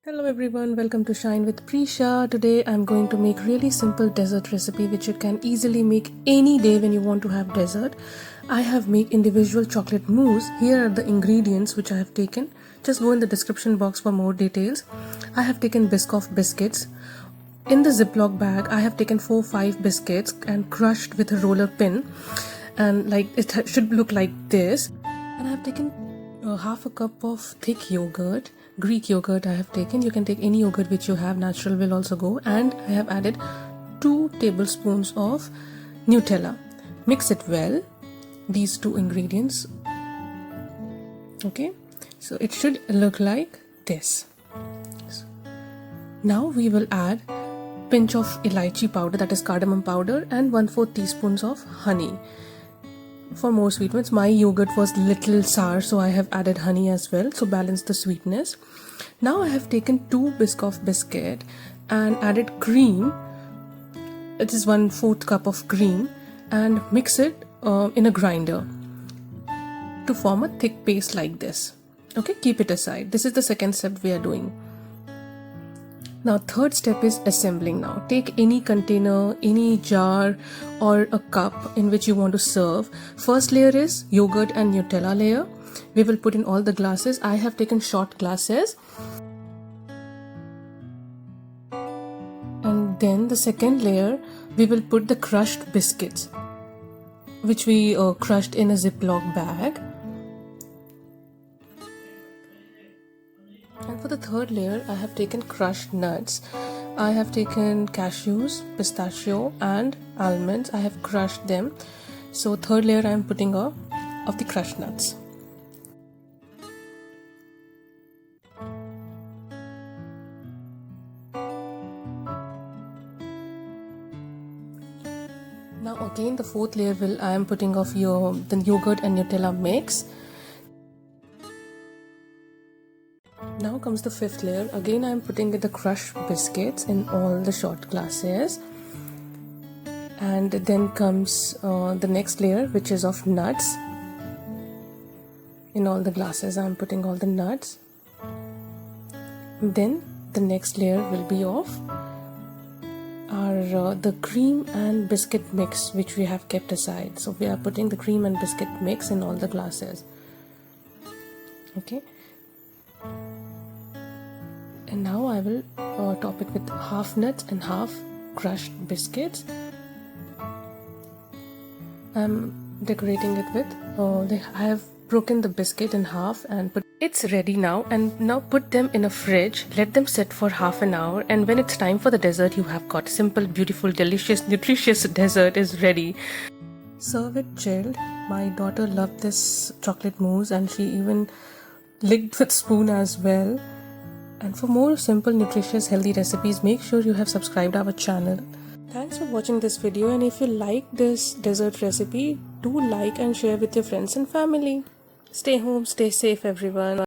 Hello everyone, welcome to Shine with Prisha. Today I'm going to make really simple dessert recipe which you can easily make any day when you want to have dessert. I have made individual chocolate mousse. Here are the ingredients which I have taken. Just go in the description box for more details. I have taken Biscoff biscuits. In the Ziploc bag I have taken 4-5 biscuits and crushed with a roller pin, and like it should look like this. And I have taken half a cup of thick yogurt. Greek yogurt I have taken. You can take any yogurt which you have, natural will also go. And I have added 2 tablespoons of Nutella. Mix it well, these 2 ingredients. Okay, so it should look like this. Now we will add pinch of elaichi powder, that is cardamom powder, and 1/4 teaspoons of honey. For more sweetness, my yogurt was little sour, so I have added honey as well, so balance the sweetness. Now I have taken 2 Biscoff biscuit and added cream. It is 1/4 cup of cream, and mix it in a grinder to form a thick paste like this. Okay, keep it aside. This is the second step we are doing. Now third step is assembling. Now take any container, any jar or a cup in which you want to serve. First layer is yogurt and Nutella layer. We will put in all the glasses. I have taken short glasses. And then the second layer we will put the crushed biscuits, which we crushed in a Ziploc bag. And for the third layer, I have taken crushed nuts. I have taken cashews, pistachio and almonds. I have crushed them. So third layer I am putting of the crushed nuts. Now again the fourth layer I am putting of the yogurt and Nutella mix. Now comes the fifth layer. Again I am putting the crushed biscuits in all the short glasses. And then comes the next layer, which is of nuts. In all the glasses I am putting all the nuts. Then the next layer will be of the cream and biscuit mix, which we have kept aside. So we are putting the cream and biscuit mix in all the glasses. Okay. And now I will top it with half nuts and half crushed biscuits. I'm decorating it with I have broken the biscuit in half and put. It's ready now, and now put them in a fridge. Let them sit for half an hour, and when it's time for the dessert, you have got simple, beautiful, delicious, nutritious dessert is ready. Serve it chilled. My daughter loved this chocolate mousse and she even licked with spoon as well. And for more simple, nutritious, healthy recipes, make sure you have subscribed our channel. Thanks for watching this video, and if you like this dessert recipe, do like and share with your friends and family. Stay home, stay safe everyone.